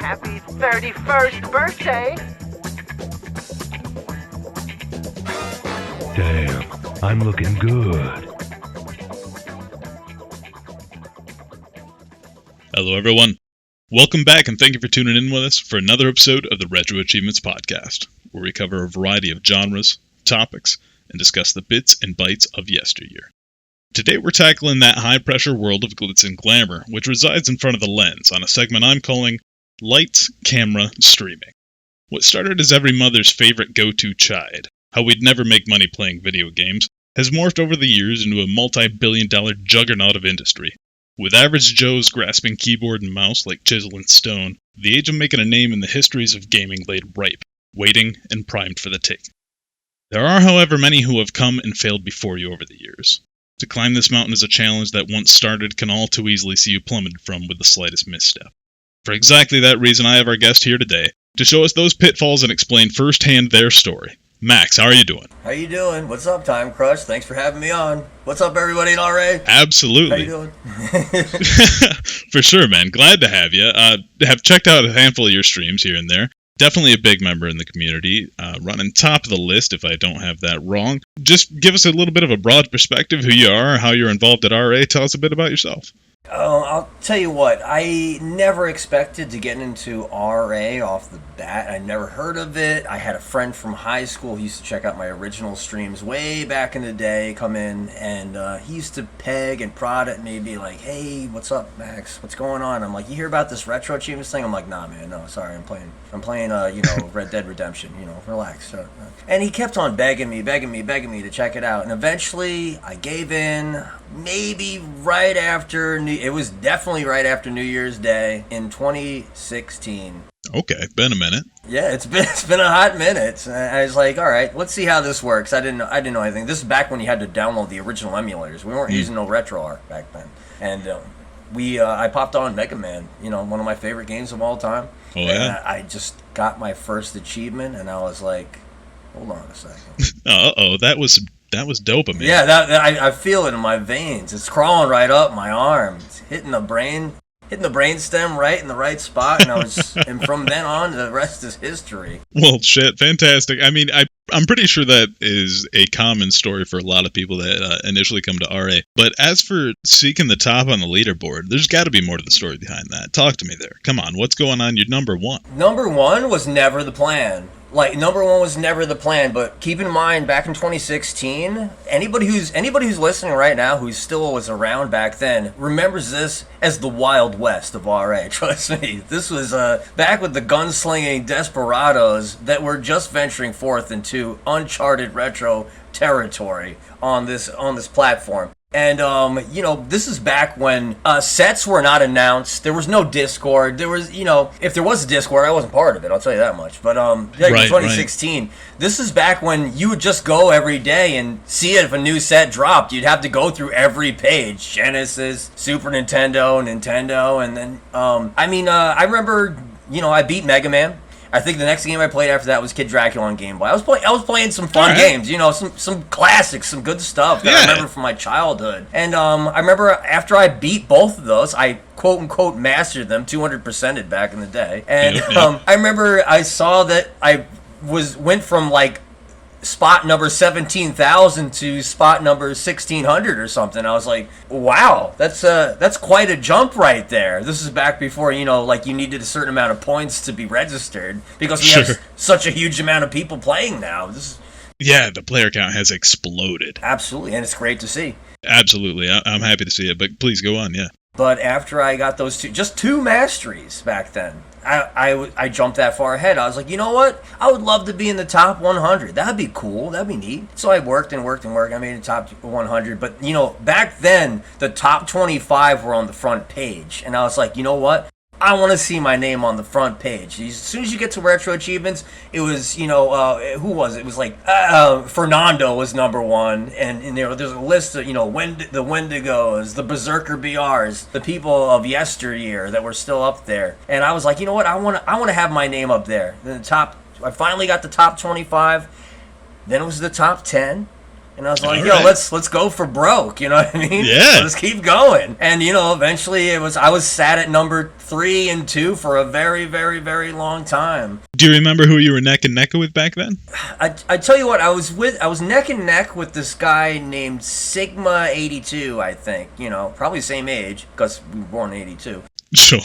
Happy 31st birthday! Damn, I'm looking good. Hello, everyone. Welcome back, and thank you for tuning in with us for another episode of the Retro Achievements Podcast, where we cover a variety of genres, topics, and discuss the bits and bytes of yesteryear. Today we're tackling that high-pressure world of glitz and glamour, which resides in front of the lens on a segment I'm calling Lights, Camera, Streaming. What started as every mother's favorite go-to chide, how we'd never make money playing video games, has morphed over the years into a multi-billion-dollar juggernaut of industry. With average Joes grasping keyboard and mouse like Chisel and Stone, the age of making a name in the histories of gaming laid ripe, waiting and primed for the take. There are, however, many who have come and failed before you over the years. To climb this mountain is a challenge that once started can all too easily see you plummeted from with the slightest misstep. For exactly that reason, I have our guest here today to show us those pitfalls and explain firsthand their story. Max, how are you doing? How you doing? What's up, Time Crush? Thanks for having me on. What's up, everybody in RA? Absolutely. How you doing? For sure, man. Glad to have you. Have checked out a handful of your streams here and there. Definitely a big member in the community, running top of the list if I don't have that wrong. Just give us a little bit of a broad perspective, who you are, how you're involved at RA. Tell us a bit about yourself. I'll tell you what, I never expected to get into RA off the bat. I never heard of it. I had a friend from high school who used to check out my original streams way back in the day, come in, and he used to peg and prod at me, be like, hey, what's up, Max? What's going on? I'm like, you hear about this retro achievements thing? I'm like, nah, man, no, sorry, I'm playing, Red Dead Redemption, relax. And he kept on begging me to check it out, and eventually I gave in, maybe right after it was definitely right after New Year's Day in 2016. Okay, been a minute. Yeah, it's been a hot minute. I was like, all right, let's see how this works. I didn't know anything. This is back when you had to download the original emulators. We weren't using no RetroArch back then. And I popped on Mega Man, one of my favorite games of all time. Oh yeah. And I just got my first achievement, and I was like, hold on a second. That was dopamine. Yeah, that I feel it in my veins. It's crawling right up my arm. It's hitting the brain stem right in the right spot, and from then on, the rest is history. Well, shit, fantastic. I mean, I'm pretty sure that is a common story for a lot of people that initially come to RA. But as for seeking the top on the leaderboard, there's got to be more to the story behind that. Talk to me there. Come on, what's going on? You're number one. Number one was never the plan. Number one was never the plan, but keep in mind, back in 2016, anybody who's listening right now who still was around back then remembers this as the Wild West of RA. Trust me, this was back with the gunslinging desperados that were just venturing forth into uncharted retro territory on this platform. And, this is back when sets were not announced. There was no Discord. There was, if there was a Discord, I wasn't part of it, I'll tell you that much. But, in 2016, this is back when you would just go every day and see if a new set dropped. You'd have to go through every page. Genesis, Super Nintendo, and then, I remember, I beat Mega Man. I think the next game I played after that was Kid Dracula on Game Boy. I was playing some fun games, some classics, some good stuff that I remember from my childhood. And I remember after I beat both of those, I quote unquote mastered them, 200%ed back in the day. And I remember I saw that I went from spot number 17,000 to spot number 1,600 or something. I was like, wow, that's quite a jump right there. This is back before, you needed a certain amount of points to be registered because we have such a huge amount of people playing now. Yeah, the player count has exploded. Absolutely, and it's great to see. Absolutely, I'm happy to see it, but please go on, yeah. But after I got those two masteries back then, I jumped that far ahead. I was like, you know what? I would love to be in the top 100. That'd be cool. That'd be neat. So I worked. I made the top 100. But, back then, the top 25 were on the front page. And I was like, you know what? I want to see my name on the front page. As soon as you get to Retro Achievements, it was, who was it? It was Fernando was number one. And there's a list of, the Wendigos, the Berserker BRs, the people of yesteryear that were still up there. And I was like, you know what? I want to have my name up there. I finally got the top 25. Then it was the top 10. And I was like, All yo, right. let's go for broke, you know what I mean? Yeah. Let's keep going. And, eventually I was sat at number 3 and 2 for a very, very, very long time. Do you remember who you were neck and neck with back then? I tell you what, I was neck and neck with this guy named Sigma82, I think. Probably same age, because we were born in 82. Sure.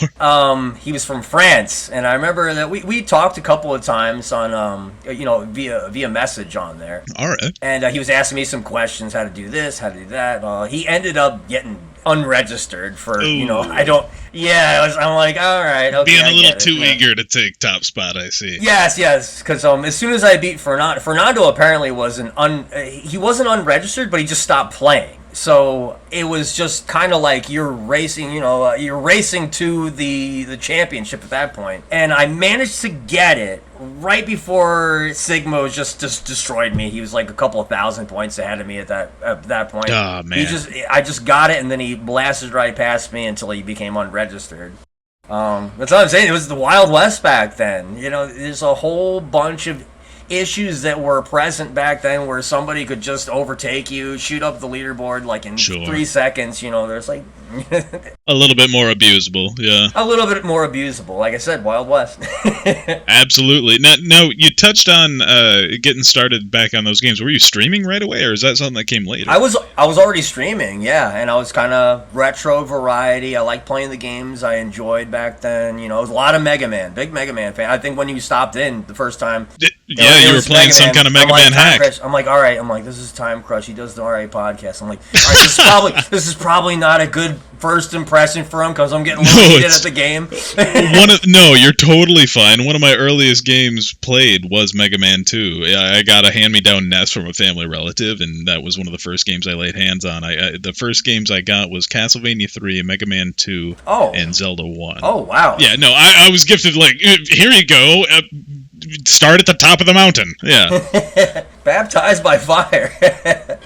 He was from France, and I remember that we talked a couple of times on, via message on there. All right. And he was asking me some questions, how to do this, how to do that. He ended up getting unregistered for, Ooh. I'm like, all right, okay, Being a I little get it, too yeah. eager to take top spot, I see. Yes, because as soon as I beat Fernando apparently he wasn't unregistered, but he just stopped playing. So it was just kind of like you're racing to the championship at that point. And I managed to get it right before Sigma just destroyed me. He was like a couple of 1,000 points ahead of me at that point. Oh, man. I just got it, and then he blasted right past me until he became unregistered. That's what I'm saying. It was the Wild West back then. There's a whole bunch of issues that were present back then where somebody could just overtake you, shoot up the leaderboard like in 3 seconds. There's like a little bit more abusable, yeah. A little bit more abusable. Like I said, Wild West. Absolutely. Now, you touched on getting started back on those games. Were you streaming right away, or is that something that came later? I was already streaming, yeah, and I was kind of retro variety. I liked playing the games I enjoyed back then. It was a lot of Mega Man, big Mega Man fan. I think when you stopped in the first time, you were playing some kind of Mega Man hack. Crush. I'm like, all right. This is Time Crush. He does the RA podcast. I'm like, all right, this is probably not a good first impression for him because I'm getting a little heated at the game. You're totally fine. One of my earliest games played was Mega Man 2. I got a hand-me-down NES from a family relative, and that was one of the first games I laid hands on. The first games I got was Castlevania 3, Mega Man 2, and Zelda 1. Oh, wow. Yeah, no, I was gifted, like, here you go. Start at the top of the mountain. Yeah. Baptized by fire.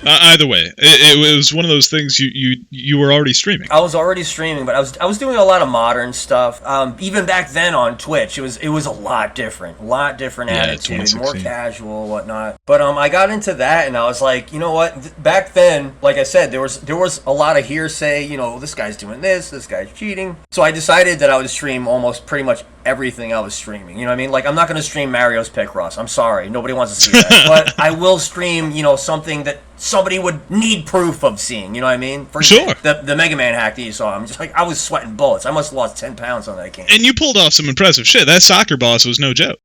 Either way, it was one of those things you were already streaming. I was already streaming, but I was doing a lot of modern stuff. Even back then on Twitch, it was a lot different attitude, more casual, whatnot. But I got into that, and I was like, you know what? Back then, like I said, there was a lot of hearsay. This guy's doing this guy's cheating. So I decided that I would stream almost pretty much everything I was streaming. You know what I mean? Like, I'm not going to stream Mario's Picross. I'm sorry, nobody wants to see that. But I will stream, something that somebody would need proof of seeing, you know what I mean? For sure. The Mega Man hack that you saw, I'm just like, I was sweating bullets. I must have lost 10 pounds on that game. And you pulled off some impressive shit. That soccer boss was no joke.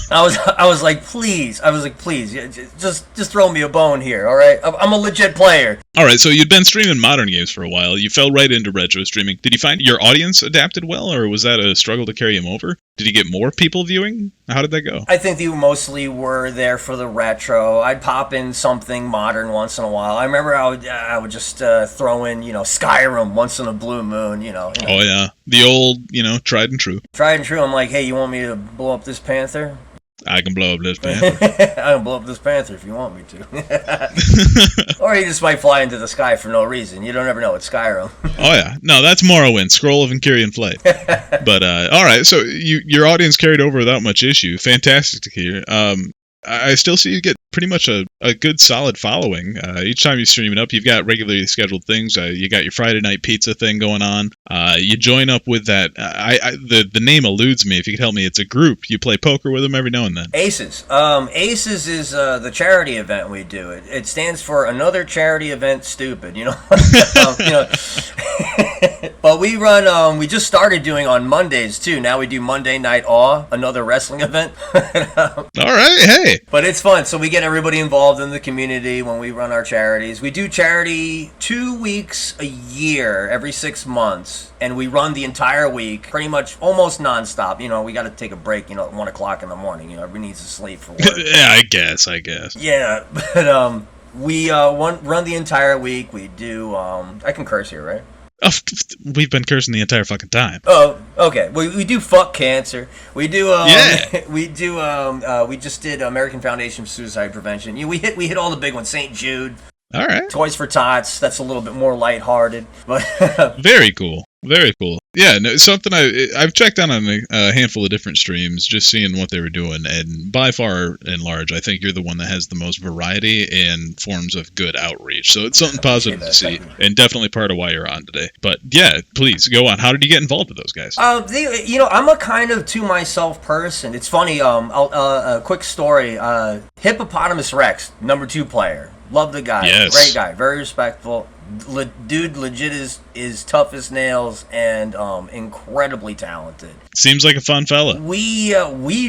I was like, please, just throw me a bone here, all right? I'm a legit player. All right, so you'd been streaming modern games for a while. You fell right into retro streaming. Did you find your audience adapted well, or was that a struggle to carry them over? Did you get more people viewing? How did that go? I think they mostly were there for the retro. I'd pop in something modern once in a while. I remember I would just throw in, Skyrim once in a blue moon, Oh, yeah. The old, tried and true. Tried and true. I'm like, hey, you want me to blow up this panther? I can blow up this panther. I can blow up this panther if you want me to. Or you just might fly into the sky for no reason. You don't ever know. It's Skyrim. Oh, yeah. No, that's Morrowind, Scroll of Valkyrian Flight. But, all right, so your audience carried over without much issue. Fantastic to hear. I still see you get pretty much a good solid following. Each time you stream it up, you've got regularly scheduled things. You got your Friday night pizza thing going on. You join up with that. The name eludes me. If you could help me, it's a group. You play poker with them every now and then. Aces. Aces is the charity event we do. It stands for Another Charity Event Stupid. But we run. We just started doing on Mondays too. Now we do Monday Night Awe, another wrestling event. All right, hey. But it's fun. So we get everybody involved in the community when we run our charities. We do charity 2 weeks a year, every 6 months, and we run the entire week, pretty much almost nonstop. We got to take a break. At 1 o'clock in the morning. Everybody needs to sleep for work. Yeah, I guess. Yeah, but we run the entire week. We do. I can curse here, right? Oh, we've been cursing the entire fucking time. Oh, okay. We do fuck cancer. We do. Yeah. We do. We just did American Foundation for Suicide Prevention. We hit all the big ones. St. Jude. All right. Toys for Tots. That's a little bit more lighthearted, but very cool. Very cool. Yeah, no, something I've checked out on a handful of different streams, just seeing what they were doing, and by far and large, I think you're the one that has the most variety and forms of good outreach. So it's something positive to see, and definitely part of why you're on today. But yeah, please go on. How did you get involved with those guys? I'm a kind of to myself person. It's funny. A quick story. Hippopotamus Rex, number 2 player. Love the guy. Yes. Great guy. Very respectful. Dude legit is tough as nails and incredibly talented. Seems like a fun fella. We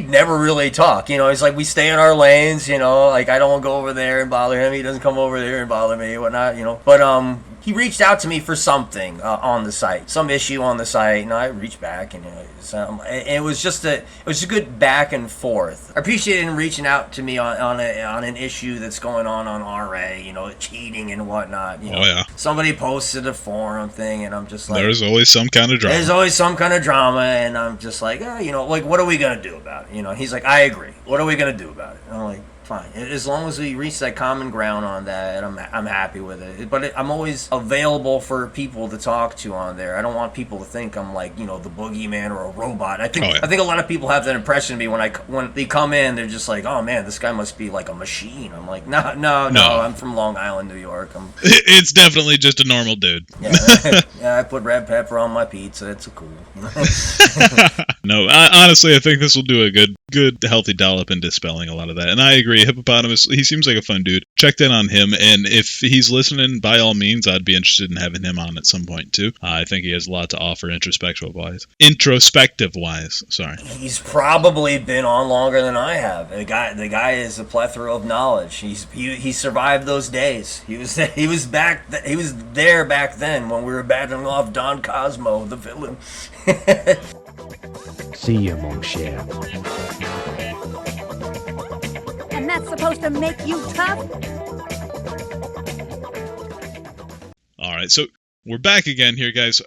never really talk, it's like we stay in our lanes, like I don't go over there and bother him, he doesn't come over there and bother me, whatnot, but he reached out to me for something on the site, some issue on the site, and I reached back, and it was just a good back and forth. I appreciate him reaching out to me on an issue that's going on RA, cheating and whatnot. Oh yeah. Somebody posted a forum thing, and I'm just like, there's always some kind of drama. There's always some kind of drama, and I'm just like, like what are we gonna do about it? He's like, I agree. What are we gonna do about it? And I'm like, fine. As long as we reach that common ground on that, I'm happy with it. But I'm always available for people to talk to on there. I don't want people to think I'm like, the boogeyman or a robot. I think a lot of people have that impression of me when they come in. They're just like, oh man, this guy must be like a machine. I'm like, no. I'm from Long Island, New York. It's definitely just a normal dude. Yeah, I put red pepper on my pizza. It's cool. No, honestly, I think this will do a good, healthy dollop in dispelling a lot of that. And I agree. Hippopotamus, he seems like a fun dude. Checked in on him, and if he's listening, by all means, I'd be interested in having him on at some point too. I think he has a lot to offer introspective wise. Sorry. He's probably been on longer than I have. The guy is a plethora of knowledge. He survived those days. He was there back then when we were battling off Don Cosmo, the villain. See you, mon cher. And that's supposed to make you tough? All right, so we're back again here, guys.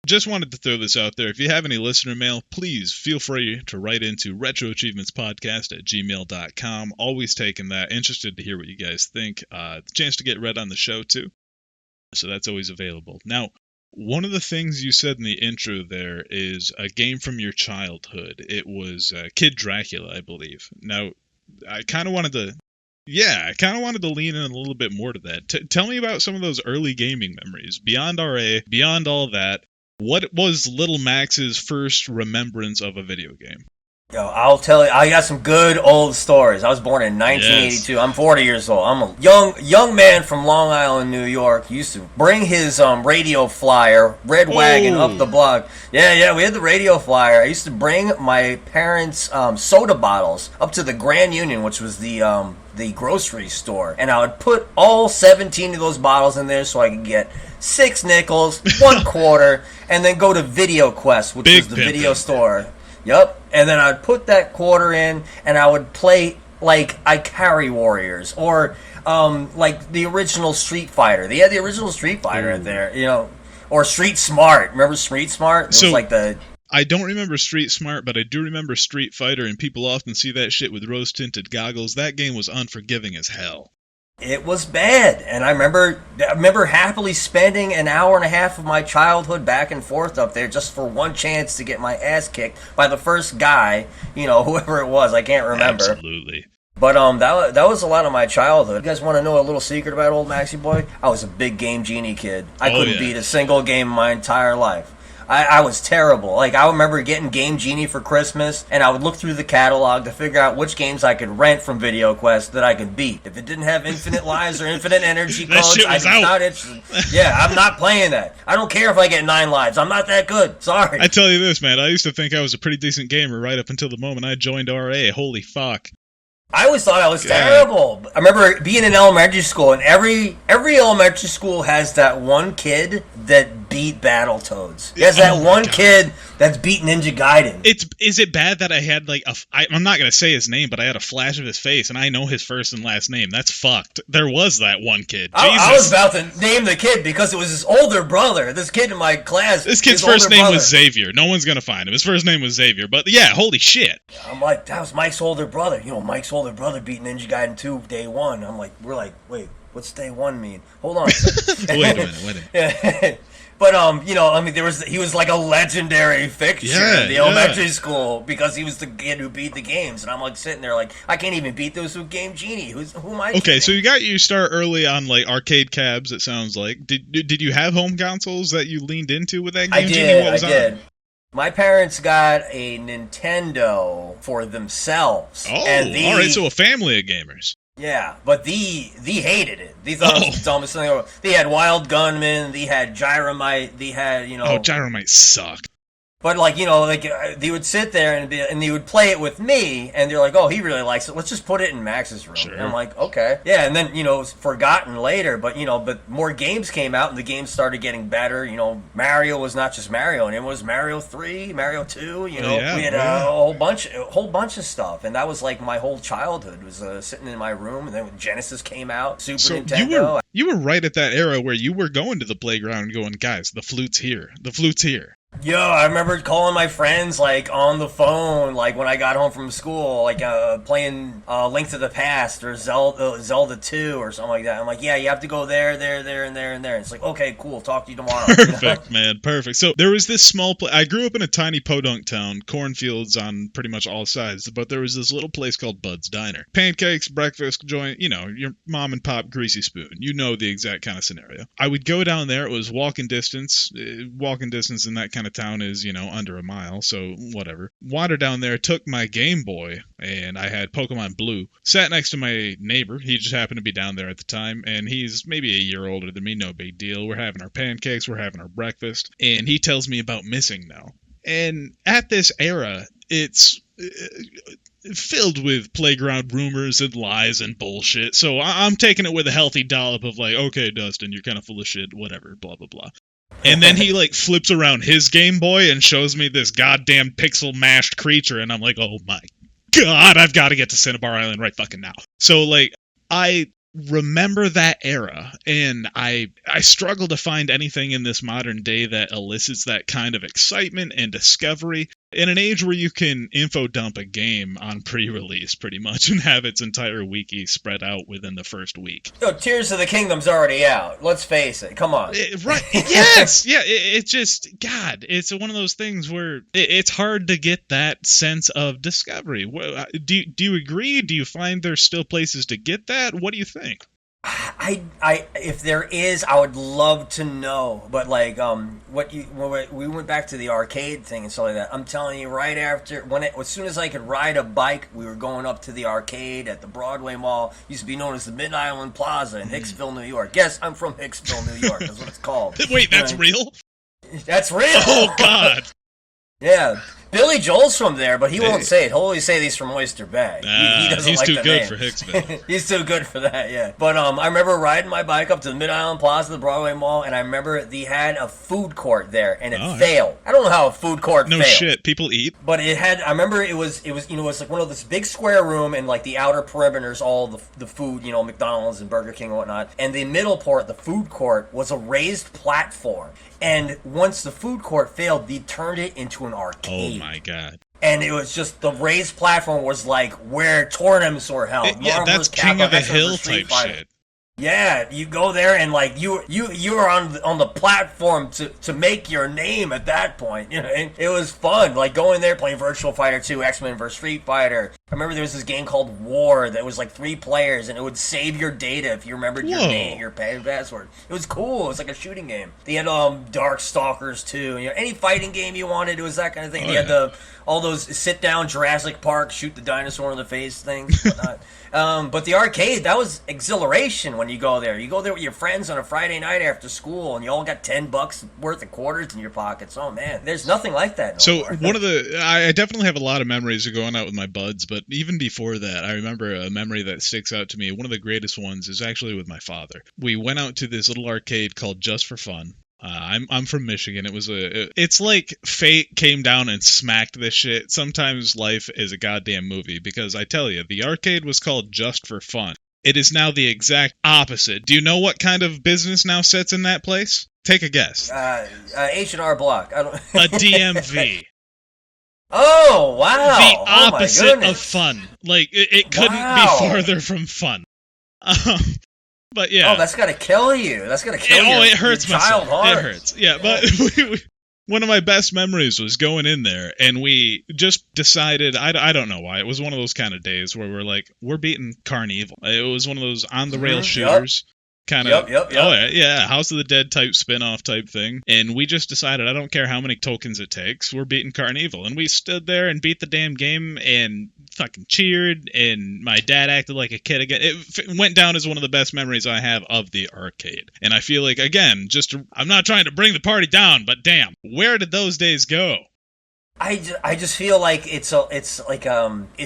Just wanted to throw this out there. If you have any listener mail, please feel free to write into retroachievementspodcast@gmail.com. Always taking that. Interested to hear what you guys think. The chance to get read on the show, too. So that's always available. Now, one of the things you said in the intro there is a game from your childhood. It was Kid Dracula, I believe. Now, I kind of wanted to lean in a little bit more to that. Tell me about some of those early gaming memories. Beyond RA, beyond all that, what was Little Max's first remembrance of a video game? Yo, I'll tell you, I got some good old stories. I was born in 1982. Yes. I'm 40 years old. I'm a young man from Long Island, New York. He used to bring his radio flyer, red wagon, up the block. Yeah, we had the radio flyer. I used to bring my parents' soda bottles up to the Grand Union, which was the grocery store, and I would put all 17 of those bottles in there so I could get 6 nickels, 1 quarter, and then go to Video Quest, which was the video store. Yep, and then I'd put that quarter in, and I would play like Ikari Warriors, or like the original Street Fighter. They had the original Street Fighter in there, or Street Smart. Remember Street Smart? It was like the... I don't remember Street Smart, but I do remember Street Fighter, and people often see that shit with rose-tinted goggles. That game was unforgiving as hell. It was bad, and I remember happily spending an hour and a half of my childhood back and forth up there just for one chance to get my ass kicked by the first guy, whoever it was. I can't remember. Absolutely. But that was a lot of my childhood. You guys want to know a little secret about old Maxie Boy? I was a big Game Genie kid. I couldn't beat a single game in my entire life. I was terrible. Like, I remember getting Game Genie for Christmas, and I would look through the catalog to figure out which games I could rent from Video Quest that I could beat. If it didn't have infinite lives or infinite energy codes, I was not interested. Yeah, I'm not playing that. I don't care if I get 9 lives. I'm not that good. Sorry. I tell you this, man. I used to think I was a pretty decent gamer right up until the moment I joined RA. Holy fuck. I always thought I was terrible. I remember being in elementary school, and every elementary school has that one kid that beat Battletoads. There's that one kid that's beat Ninja Gaiden. Is it bad that I had I'm not going to say his name, but I had a flash of his face, and I know his first and last name. That's fucked. There was that one kid. I was about to name the kid because it was his older brother. This kid in my class. This kid's first name was Xavier. No one's going to find him. His first name was Xavier. But yeah, holy shit. I'm like, that was Mike's older brother. Mike's older brother beat Ninja Gaiden 2 day 1. We're like, wait, What's day one mean? Hold on a second. Wait a minute. Yeah. But he was like a legendary fixture in the elementary school because he was the kid who beat the games, and I'm like sitting there like I can't even beat those with Game Genie. Who am I? Okay, kidding? so you got your start early on like arcade cabs. It sounds like. Did you have home consoles that you leaned into with that Game Genie? What was I did. My parents got a Nintendo for themselves. Oh, all right, so a family of gamers. Yeah, but they hated it. They thought it was the dumbest thing ever. They had Wild Gunman, they had Gyromite, they had, Oh, Gyromite sucked. But, they would sit there and they would play it with me, and they're like, oh, he really likes it. Let's just put it in Max's room. Sure. And I'm like, okay. Yeah, and then, it was forgotten later, but more games came out, and the games started getting better. Mario was not just Mario, and it was Mario 3, Mario 2, we had a whole bunch of stuff, and that was, like, my whole childhood was sitting in my room, and then when Genesis came out, Nintendo. You were right at that era where you were going to the playground and going, guys, the flute's here. The flute's here. Yo, I remember calling my friends, like, on the phone, like, when I got home from school, like, playing Link to the Past or Zelda 2 or something like that. I'm like, yeah, you have to go there, and there. And it's like, okay, cool, talk to you tomorrow. Perfect, man, perfect. So there was this small place. I grew up in a tiny podunk town, cornfields on pretty much all sides, but there was this little place called Bud's Diner. Pancakes, breakfast joint, your mom and pop greasy spoon. You know the exact kind of scenario. I would go down there. It was walking distance in that kind of town is, under a mile, so whatever. Wandered down there, took my Game Boy, and I had Pokemon Blue. Sat next to my neighbor. He just happened to be down there at the time, and he's maybe a year older than me, no big deal. We're having our pancakes, we're having our breakfast, and he tells me about Missing Now. And at this era, it's filled with playground rumors and lies and bullshit, so I'm taking it with a healthy dollop of like, okay, Dustin, you're kind of full of shit, whatever, blah, blah, blah. And then he, like, flips around his Game Boy and shows me this goddamn pixel-mashed creature, and I'm like, oh my god, I've got to get to Cinnabar Island right fucking now. So, like, I remember that era, and I struggle to find anything in this modern day that elicits that kind of excitement and discovery in an age where you can info dump a game on pre-release pretty much and have its entire wiki spread out within the first week. Yo, Tears of the Kingdom's already out. Let's face it. Come on. Right. Yes. Yeah. It's just, God, it's one of those things where it's hard to get that sense of discovery. Do you agree? Do you find there's still places to get that? What do you think? If there is, I would love to know. But like, we went back to the arcade thing and stuff like that. I'm telling you, right after as soon as I could ride a bike, we were going up to the arcade at the Broadway Mall. Used to be known as the Mid-Island Plaza in Hicksville, New York. Yes, I'm from Hicksville, New York. That's what it's called. Wait, that's real? That's real. Oh God. Yeah. Billy Joel's from there, but he won't say it. He'll always say he's from Oyster Bay. He doesn't he's like too the good name. for Hicksville. He's too good for that, yeah. But I remember riding my bike up to the Mid-Island Plaza, the Broadway Mall, and I remember they had a food court there, and it failed. I don't know how a food court failed. No shit, people eat. But it had. I remember it was like one of this big square room, and like the outer perimeters, all the food, McDonald's and Burger King and whatnot, and the middle part, the food court, was a raised platform. And once the food court failed, they turned it into an arcade. Oh my God. And it was just, the raised platform was like where tournaments were held. Yeah, that's King of the Hill type shit. Yeah, you go there and like you were on the platform to make your name at that point. It was fun. Like going there, playing Virtual Fighter 2, X-Men vs Street Fighter. I remember there was this game called War that was like 3 players, and it would save your data if you remembered your name, your password. It was cool. It was like a shooting game. They had Dark Stalkers too. Any fighting game you wanted, it was that kind of thing. They had all those sit down Jurassic Park, shoot the dinosaur in the face things, whatnot. But the arcade, that was exhilaration when you go there. You go there with your friends on a Friday night after school, and you all got $10 worth of quarters in your pockets. Oh man, there's nothing like that no more. I definitely have a lot of memories of going out with my buds, but even before that, I remember a memory that sticks out to me. One of the greatest ones is actually with my father. We went out to this little arcade called Just for Fun. I'm from Michigan. It's like fate came down and smacked this shit. Sometimes life is a goddamn movie, because I tell you, the arcade was called Just for Fun. It is now the exact opposite. Do you know what kind of business now sits in that place? Take a guess. H&R Block. I don't. A DMV. Oh, wow. The opposite of fun. Like, it couldn't be farther from fun. But yeah. Oh, that's gotta kill you. That's gotta kill you. Oh, it hurts my child soul. heart. It hurts. Yeah, but one of my best memories was going in there, and we just decided, I don't know why, it was one of those kind of days where we're like, we're beating Carnival. It was one of those on-the-rail shooters. Kind of, yep. Oh yeah, House of the Dead type spin-off type thing. And we just decided, I don't care how many tokens it takes, we're beating Carnival. And we stood there and beat the damn game and fucking cheered, and my dad acted like a kid again. It went down as one of the best memories I have of the arcade. And I feel like, again, I'm not trying to bring the party down, but damn, where did those days go? I just feel like it's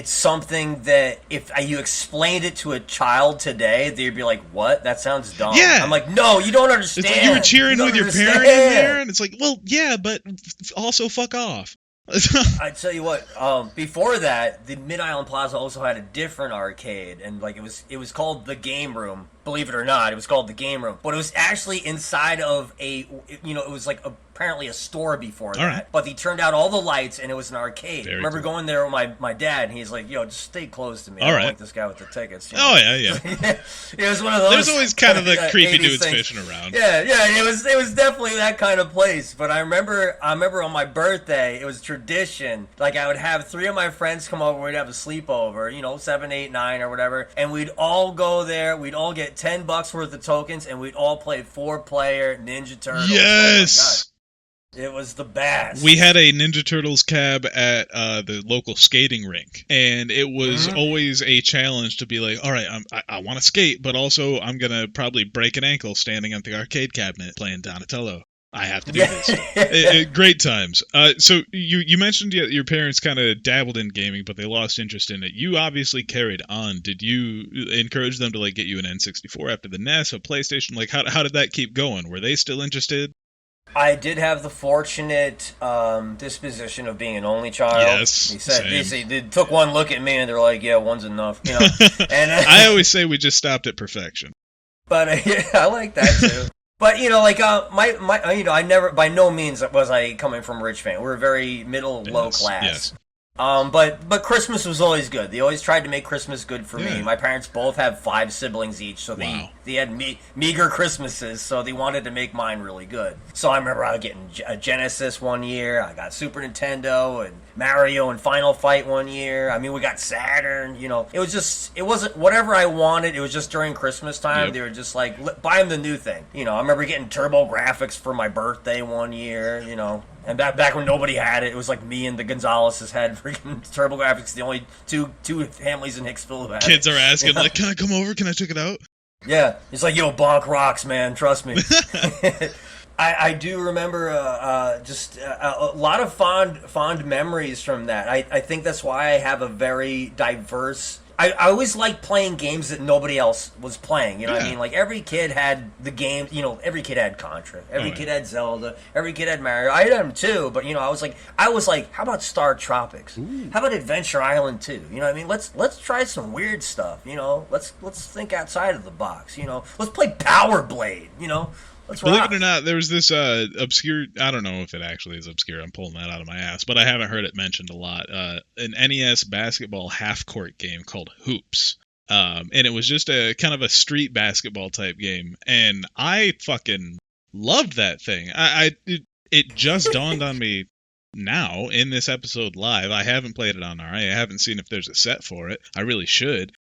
something that if you explained it to a child today, they'd be like, "What? That sounds dumb." Yeah. I'm like, "No, you don't understand." It's like you were cheering with your parent in there, and it's like, well, yeah, but also fuck off. I tell you what, before that, the Mid-Island Plaza also had a different arcade, and like it was called the Game Room. Believe it or not, it was called the Game Room, but it was actually inside of it was like apparently a store before that. Right. But he turned out all the lights, and it was an arcade. Very Remember cool. going there with my dad, and he's like, "Yo, just stay close to me. I All don't right. like this guy with the tickets." Oh yeah. It was one of those. There's always kind of the creepy 80s dudes things. fishing around. Yeah, it was definitely that kind of place. But I remember on my birthday, it was tradition. Like I would have 3 of my friends come over, we'd have a sleepover, 7, 8, 9 or whatever, and we'd all go there, we'd all get $10 worth of tokens, and we'd all play 4-player Ninja Turtles. Yes! Oh my God. It was the best. We had a Ninja Turtles cab at the local skating rink, and it was always a challenge to be like, all right, I want to skate, but also I'm going to probably break an ankle standing at the arcade cabinet playing Donatello. I have to do this. Great times. So you mentioned your parents kind of dabbled in gaming, but they lost interest in it. You obviously carried on. Did you encourage them to like get you an N64 after the NES, a PlayStation? Like how did that keep going? Were they still interested? I did have the fortunate disposition of being an only child. Yes, they took one look at me and they're like, "Yeah, one's enough." And I always say we just stopped at perfection. But I like that too. But I never, by no means was I coming from a rich family. We were very low class. Yes. But Christmas was always good. They always tried to make Christmas good for me. Yeah. My parents both have 5 siblings each, so they had meager Christmases, so they wanted to make mine really good. So I remember I was getting a Genesis one year. I got Super Nintendo and Mario and Final Fight one year. I mean, we got Saturn. It wasn't whatever I wanted. It was just during Christmas time. Yep. They were just like, buy them the new thing. I remember getting Turbo Graphics for my birthday one year. And back when nobody had it, it was like me and the Gonzaleses had freaking Turbo Graphics, the only two families in Hicksville who had Kids it. are asking, like, can I come over? Can I check it out? Yeah. It's like, yo, Bonk rocks, man. Trust me. I do remember just a lot of fond memories from that. I think that's why I have a very diverse... I always liked playing games that nobody else was playing. What I mean? Like, every kid had the game, every kid had Contra. Every kid had Zelda. Every kid had Mario. I had them too, but, I was like, how about Star Tropics? Ooh. How about Adventure Island 2? What I mean? Let's try some weird stuff, Let's think outside of the box, Let's play Power Blade, Believe it or not, there was this obscure, I don't know if it actually is obscure, I'm pulling that out of my ass, but I haven't heard it mentioned a lot, an NES basketball half-court game called Hoops. And it was just a kind of a street basketball type game, and I fucking loved that thing. It just dawned on me now in this episode live. I haven't played it on RA. I haven't seen if there's a set for it. I really should.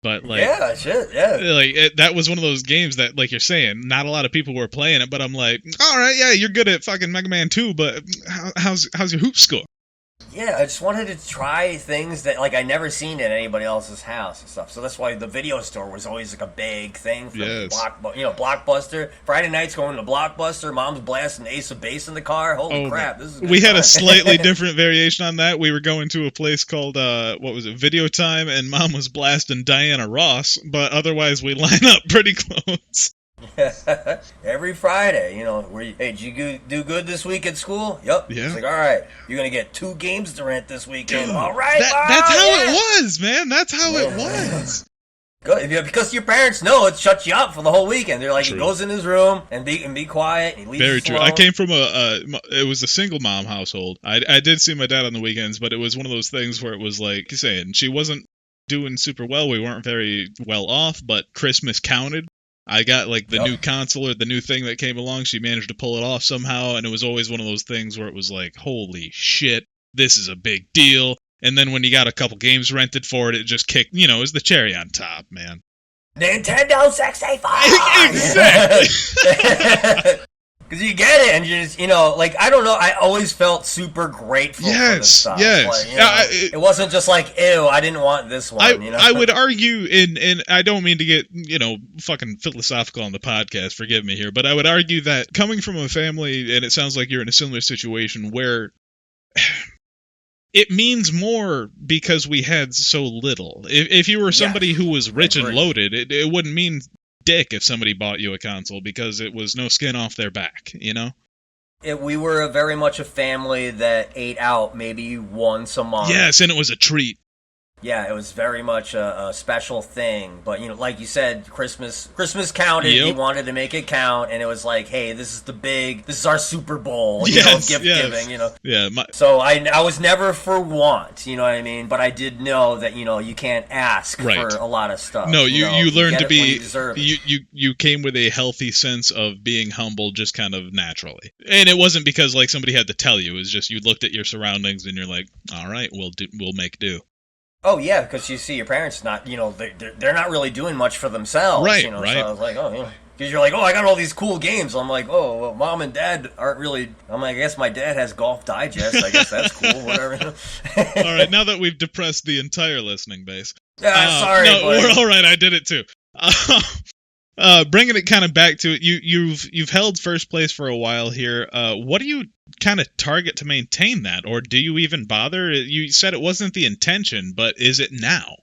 But yeah, shit, yeah. That was one of those games that, like you're saying, not a lot of people were playing it. But I'm like, all right, yeah, you're good at fucking Mega Man 2, but how's your hoop score? Yeah, I just wanted to try things that I never seen at anybody else's house and stuff. So that's why the video store was always like a big thing for Blockbuster. Friday nights going to Blockbuster, mom's blasting Ace of Base in the car. Holy crap, this is good. We had a slightly different variation on that. We were going to a place called Video Time, and mom was blasting Diana Ross, but otherwise we line up pretty close. Every Friday, hey, did you do good this week at school? Yep. Yeah. It's like, all right, you're going to get 2 games to rent this weekend. Dude, all right, that's how it was, man. That's how it was. Good, because your parents know it shuts you up for the whole weekend. They're like, True. He goes in his room and be quiet. And he leaves Very us true. alone. I came from it was a single mom household. I did see my dad on the weekends, but it was one of those things where it was like you're saying, she wasn't doing super well. We weren't very well off, but Christmas counted. I got like the new console or the new thing that came along. She managed to pull it off somehow, and it was always one of those things where it was like, holy shit, this is a big deal. And then when you got a couple games rented for it, it just kicked, it was the cherry on top, man. Nintendo 64! Exactly! Because you get it, and you just, I don't know, I always felt super grateful for this stuff. Yes, it wasn't just like, ew, I didn't want this one, I would argue, and I don't mean to get, fucking philosophical on the podcast, forgive me here, but I would argue that coming from a family, and it sounds like you're in a similar situation, where it means more because we had so little. If you were somebody who was rich and loaded, it wouldn't mean dick if somebody bought you a console because it was no skin off their back, We were very much a family that ate out maybe once a month. Yes, and it was a treat. Yeah, it was very much a special thing. But, like you said, Christmas counted. Yep. He wanted to make it count. And it was like, hey, this is our Super Bowl, gift giving, Yeah. So I was never for want, you know what I mean? But I did know that, you can't ask for a lot of stuff. No, you learned to be, you came with a healthy sense of being humble just kind of naturally. And it wasn't because, like, somebody had to tell you. It was just you looked at your surroundings and you're like, all right, we'll make do. Oh, yeah, because you see your parents not, they're not really doing much for themselves. Right, right. So I was like, because you're like, I got all these cool games. I'm like, well, mom and dad aren't really, I'm like, I guess my dad has Golf Digest. I guess that's cool, whatever. All right, now that we've depressed the entire listening base. Yeah, sorry. No, we're all right, I did it too. Bringing it kind of back to it, you've held first place for a while here. What do you kind of target to maintain that, or do you even bother? You said it wasn't the intention, but is it now?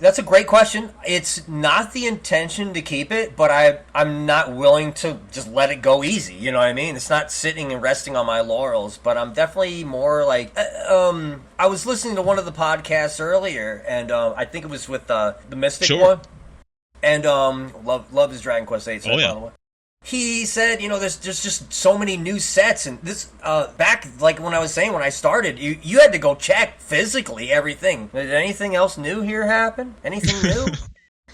That's a great question. It's not the intention to keep it, but I'm not willing to just let it go easy. You know what I mean? It's not sitting and resting on my laurels, but I'm definitely more like, I was listening to one of the podcasts earlier, and I think it was with the Mystic one. And love his Dragon Quest 8. So by the way. He said, there's just so many new sets, and this back like when I was saying when I started, you had to go check physically everything. Did anything else new here happen? Anything new?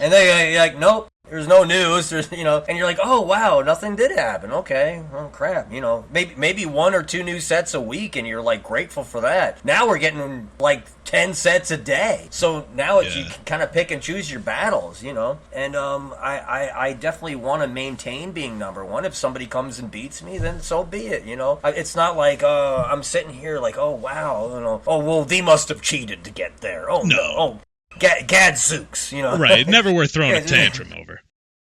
And they're like, nope. There's no news, and you're like, oh wow, nothing did happen. Okay, well crap, maybe 1 or 2 new sets a week, and you're like grateful for that. Now we're getting like 10 sets a day, so now you can kind of pick and choose your battles, And I definitely want to maintain being number one. If somebody comes and beats me, then so be it. It's not like I'm sitting here like, oh wow, oh well, they must have cheated to get there. Oh no. Oh. Gadzooks, Right, never worth throwing a tantrum over.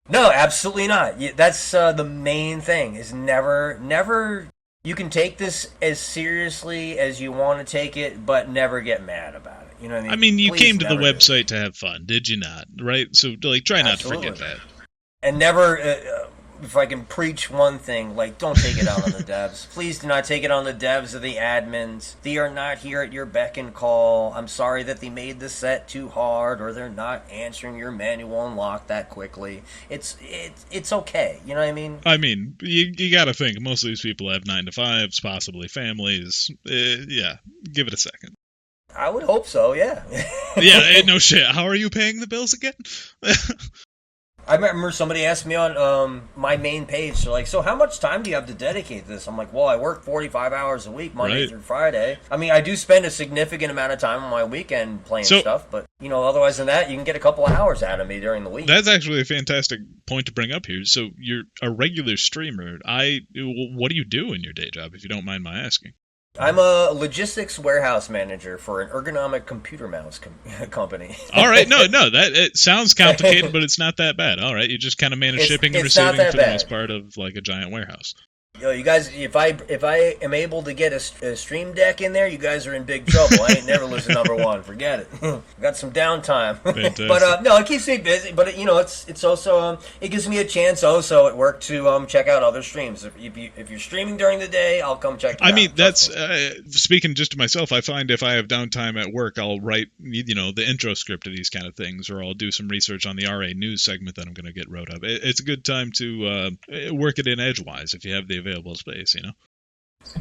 No, absolutely not. That's the main thing, is never, you can take this as seriously as you want to take it, but never get mad about it. You know what I mean? I mean, you came to the website to have fun, did you not? Right? So, try not to forget that. And never, if I can preach one thing, don't take it out on the devs. Please do not take it on the devs or the admins. They are not here at your beck and call. I'm sorry that they made the set too hard, or they're not answering your manual unlock that quickly. It's okay. You know what I mean? I mean, you got to think most of these people have 9-to-5s, possibly families. Give it a second. I would hope so. Yeah. Yeah. No shit. How are you paying the bills again? I remember somebody asked me on my main page, they're like, so how much time do you have to dedicate to this? I'm like, well, I work 45 hours a week, Monday through Friday. I mean, I do spend a significant amount of time on my weekend playing stuff, but, otherwise than that, you can get a couple of hours out of me during the week. That's actually a fantastic point to bring up here. So you're a regular streamer. What do you do in your day job, if you don't mind my asking? I'm a logistics warehouse manager for an ergonomic computer mouse company. All right, no, that it sounds complicated, but it's not that bad. All right, you just kind of manage shipping and receiving for the most part of like a giant warehouse. You guys, if I am able to get a stream deck in there, you guys are in big trouble. I ain't never losing number one. Forget it. Got some downtime. But no, it keeps me busy. But it's also it gives me a chance also at work to check out other streams. If you're streaming during the day, I'll come check you out. I mean, that's speaking just to myself. I find if I have downtime at work, I'll write the intro script to these kind of things, or I'll do some research on the RA news segment that I'm going to get wrote up. It's a good time to work it in edgewise if you have the available space,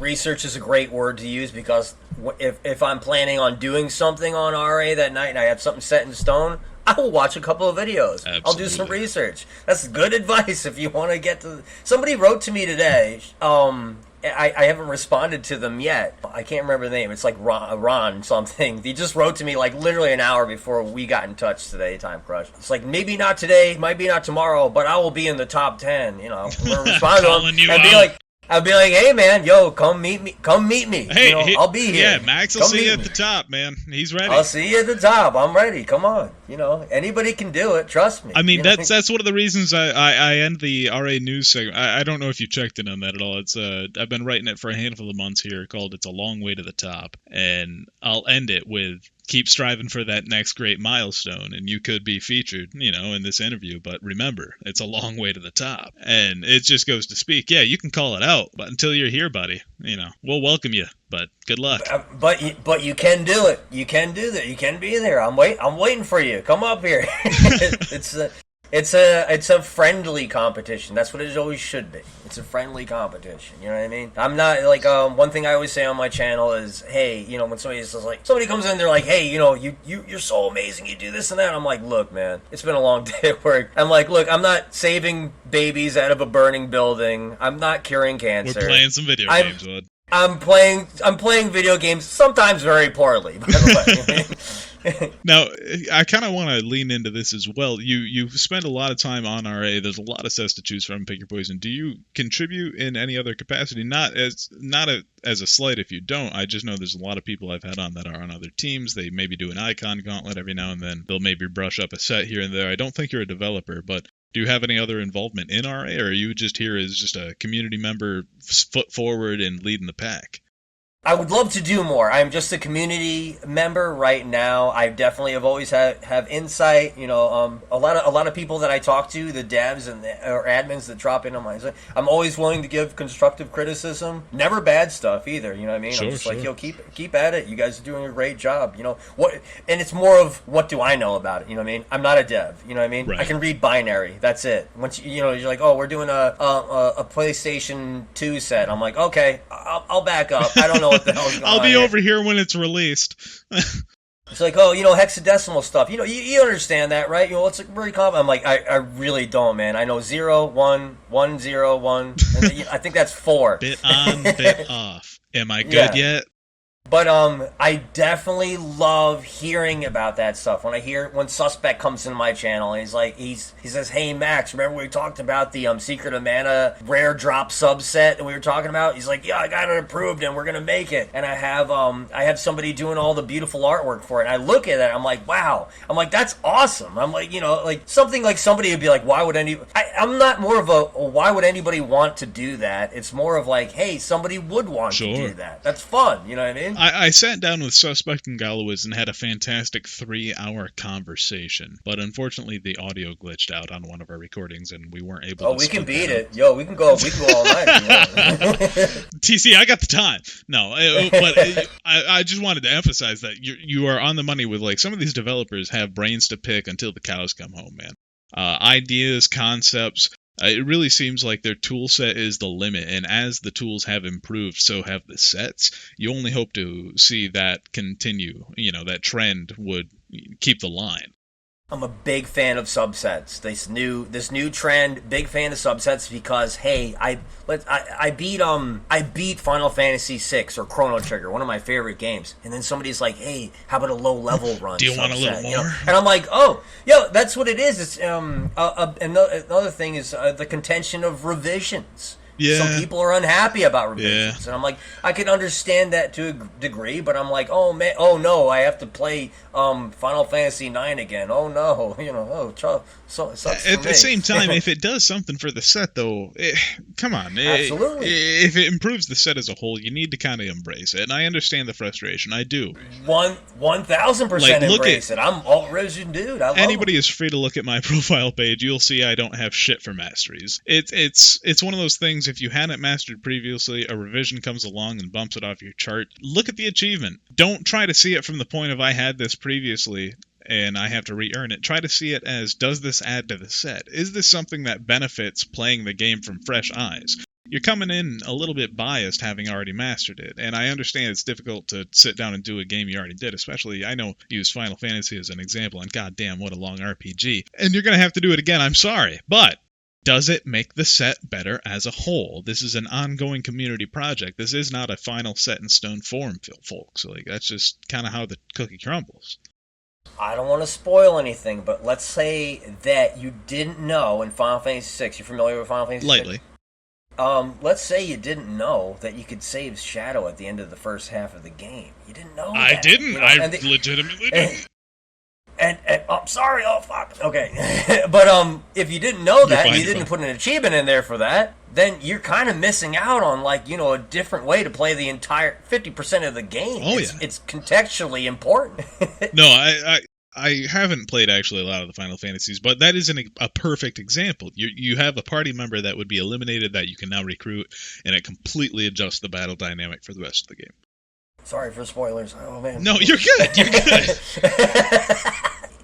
Research is a great word to use, because if I'm planning on doing something on RA that night and I have something set in stone, I will watch a couple of videos. Absolutely. I'll do some research. That's good advice if you want to get to... Somebody wrote to me today. I haven't responded to them yet. I can't remember the name. It's like Ron something. He just wrote to me like literally an hour before we got in touch today, Time Crush. It's like, maybe not today, might be not tomorrow, but I will be in the top 10. You know, I'm going to respond to him and I'll be like, hey man, yo, come meet me. Hey, I'll be here. Yeah, Max will see you at the top, man. He's ready. I'll see you at the top. I'm ready. Come on. Anybody can do it. Trust me. I mean, that's one of the reasons I end the RA news segment. I don't know if you checked in on that at all. It's I've been writing it for a handful of months here, called "It's a Long Way to the Top," and I'll end it with, keep striving for that next great milestone, and you could be featured, in this interview. But remember, it's a long way to the top. And it just goes to speak, yeah, you can call it out, but until you're here, buddy, we'll welcome you, but good luck. But you can do it. You can do that. You can be there. I'm waiting for you. Come up here. It's a friendly competition. That's what it always should be. It's a friendly competition. You know what I mean? I'm not like one thing I always say on my channel is, hey, when somebody comes in, they're like, hey, you're so amazing. You do this and that. I'm like, look, man, it's been a long day at work. I'm like, look, I'm not saving babies out of a burning building. I'm not curing cancer. We're playing some video games, bud. I'm playing video games, sometimes very poorly, by the way. Now, I kind of want to lean into this as well. You spend a lot of time on RA. There's a lot of sets to choose from. Pick your poison. Do you contribute in any other capacity? Not as a slight if you don't. I just know there's a lot of people I've had on that are on other teams. They maybe do an icon gauntlet every now and then. They'll maybe brush up a set here and there. I don't think you're a developer, but do you have any other involvement in RA, or are you just here as just a community member, foot forward and leading the pack? I would love to do more. I'm just a community member right now. I definitely have always have insight. A lot of people that I talk to, the devs or admins that drop in on my site, I'm always willing to give constructive criticism. Never bad stuff either. You know what I mean? Sure, I'm just sure. like, keep at it. You guys are doing a great job. And it's more of what do I know about it? You know what I mean? I'm not a dev. You know what I mean? Right. I can read binary. That's it. Once you're like, oh, we're doing a PlayStation 2 set. I'm like, okay, I'll back up. I don't know what the hell's going on. I'll be over here when it's released. It's like, oh, hexadecimal stuff. You understand that, right? It's like very common. I'm like, I really don't, man. I know 0, 1, 1, 0, 1. And I think that's 4. Bit on, bit off. Am I good yet? But I definitely love hearing about that stuff. When Suspect comes into my channel and he says, "Hey Max, remember we talked about the Secret of Mana rare drop subset that we were talking about?" He's like, "Yeah, I got it approved and we're gonna make it." And I have somebody doing all the beautiful artwork for it. And I look at it, I'm like, wow. I'm like, that's awesome. I'm like, like something like somebody would be like, why would I'm not more of a why would anybody want to do that? It's more of like, hey, somebody would want to do that. That's fun. You know what I mean? I sat down with Suspect and Galloway's and had a fantastic 3-hour conversation, but unfortunately the audio glitched out on one of our recordings and we weren't able to. Oh, we can beat it. Yo, we can go all night. TC, I got the time. No, but I just wanted to emphasize that you are on the money with, like, some of these developers have brains to pick until the cows come home, man. Ideas, concepts. It really seems like their tool set is the limit, and as the tools have improved, so have the sets. You only hope to see that continue. That trend would keep the line. I'm a big fan of subsets. This new trend, big fan of subsets because hey, I beat Final Fantasy VI or Chrono Trigger, one of my favorite games, and then somebody's like, hey, how about a low level run? Do you want a little more? And I'm like, oh, yo, that's what it is. It's another thing is the contention of revisions. Yeah. Some people are unhappy about revisions. Yeah. And I'm like, I can understand that to a degree, but I'm like, oh man, oh no, I have to play Final Fantasy IX again. Oh no, at the same time, if it does something for the set, though, come on. Absolutely. If it improves the set as a whole, you need to kind of embrace it. And I understand the frustration. I do. 1,000% embrace it. I'm all Resident dude. I love anybody is free to look at my profile page. You'll see I don't have shit for masteries. It's one of those things. If you hadn't mastered previously, a revision comes along and bumps it off your chart. Look at the achievement. Don't try to see it from the point of I had this previously and I have to re-earn it. Try to see it as, does this add to the set? Is this something that benefits playing the game from fresh eyes? you're coming in a little bit biased having already mastered it. And I understand it's difficult to sit down and do a game you already did, especially, I know, use Final Fantasy as an example, and goddamn, what a long RPG. And you're going to have to do it again, I'm sorry. But does it make the set better as a whole? This is an ongoing community project. This is not a final set in stone form, folks. Like, that's just kind of how the cookie crumbles. I don't want to spoil anything, but let's say that you didn't know in Final Fantasy VI. You're familiar with Final Fantasy VI? Lightly. Let's say you didn't know that you could save Shadow at the end of the first half of the game. You didn't know that. I didn't. You know? I legitimately didn't. And I'm sorry. Oh, fuck. Okay. But if you didn't know that, and you didn't put an achievement in there for that, then you're kind of missing out on, like, you know, a different way to play the entire 50% of the game. Oh, It's contextually important. No, I haven't played actually a lot of the Final Fantasies, but that is a perfect example. You have a party member that would be eliminated that you can now recruit, and it completely adjusts the battle dynamic for the rest of the game. Sorry for spoilers. Oh, man. No, you're good. You're good.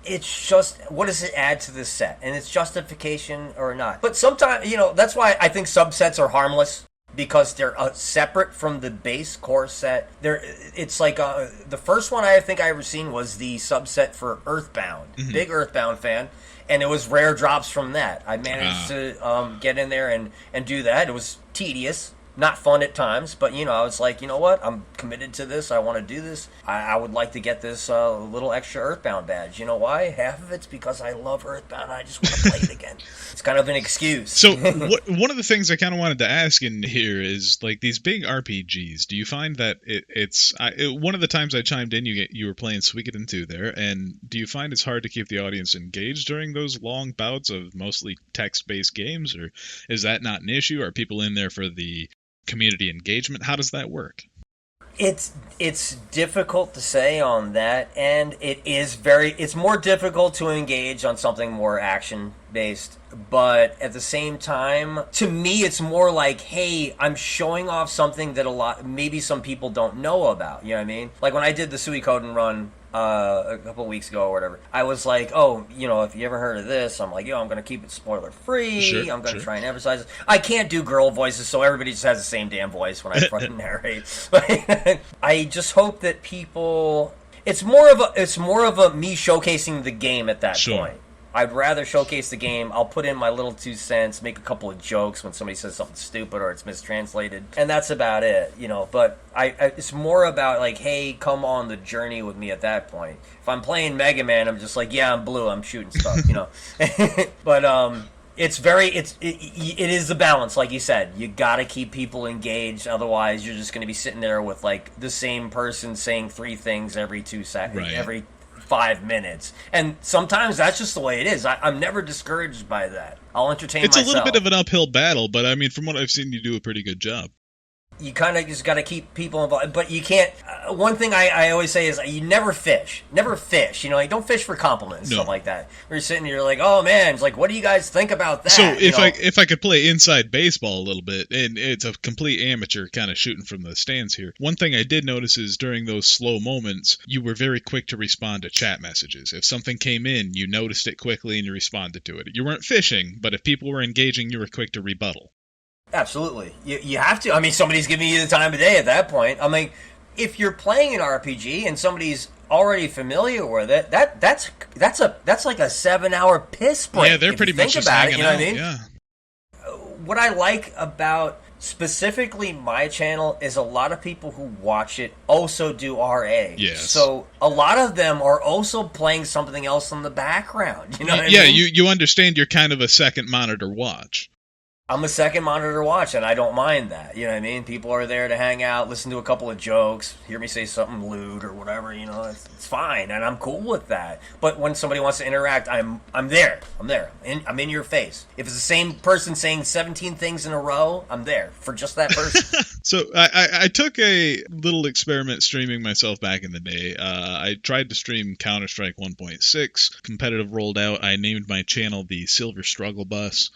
It's just, what does it add to this set? And it's justification or not. But sometimes, you know, that's why I think subsets are harmless. Because they're separate from the base core set. It's like the first one I think I ever seen was the subset for Earthbound. Mm-hmm. Big Earthbound fan. And it was rare drops from that. I managed to get in there and do that. It was tedious. Not fun at times, but, you know, I was like, you know what? I'm committed to this. I want to do this. I would like to get this little extra Earthbound badge. You know why? Half of it's because I love Earthbound. I just want to play it again. It's kind of an excuse. So one of the things I kind of wanted to ask in here is, like, these big RPGs, do you find that one of the times I chimed in, you were playing Suikoden 2 there, and do you find it's hard to keep the audience engaged during those long bouts of mostly text-based games, or is that not an issue? Are people in there for the community engagement? How does that work? It's difficult to say on that, and it's more difficult to engage on something more action based, but at the same time, to me, it's more like, hey, I'm showing off something that maybe some people don't know about. You know what I mean? Like when I did the Suikoden run a couple of weeks ago or whatever, I was like, oh, you know, if you ever heard of this, I'm like, I'm going to keep it spoiler free. Sure, I'm going to try and emphasize it. I can't do girl voices, so everybody just has the same damn voice when I fucking narrate. But I just hope that people, it's more of a me showcasing the game at that point. I'd rather showcase the game. I'll put in my little 2 cents, make a couple of jokes when somebody says something stupid or it's mistranslated, and that's about it, you know. But it's more about, like, hey, come on the journey with me at that point. If I'm playing Mega Man, I'm just like, yeah, I'm blue, I'm shooting stuff, you know. But it is the balance, like you said. You gotta keep people engaged, otherwise you're just gonna be sitting there with, like, the same person saying 3 things every 2 seconds, right. Every 5 minutes, and sometimes that's just the way it is. I'm never discouraged by that. I'll entertain myself. It's a little bit of an uphill battle, but I mean, from what I've seen, you do a pretty good job. You kind of just got to keep people involved, but you can't. One thing I always say is you never fish. You know, like, don't fish for compliments, stuff like that. Where you're sitting, you're like, oh man, it's like, what do you guys think about that? So if I could play inside baseball a little bit, and it's a complete amateur kind of shooting from the stands here. One thing I did notice is during those slow moments, you were very quick to respond to chat messages. If something came in, you noticed it quickly and you responded to it. You weren't fishing, but if people were engaging, you were quick to rebuttal. Absolutely. You have to. I mean, somebody's giving you the time of day at that point. I mean, if you're playing an RPG and somebody's already familiar with it, that's like a 7-hour piss break. Yeah, they're pretty much just hanging out. You know what I mean? Yeah. What I like about specifically my channel is a lot of people who watch it also do RA. Yes. So a lot of them are also playing something else in the background. You know what I mean? Yeah, you understand you're kind of a second monitor watch. I'm a second monitor watch, and I don't mind that. You know what I mean? People are there to hang out, listen to a couple of jokes, hear me say something lewd or whatever. You know, it's fine, and I'm cool with that. But when somebody wants to interact, I'm there. I'm in your face. If it's the same person saying 17 things in a row, I'm there for just that person. So I took a little experiment streaming myself back in the day. I tried to stream Counter-Strike 1.6. Competitive rolled out. I named my channel the Silver Struggle Bus.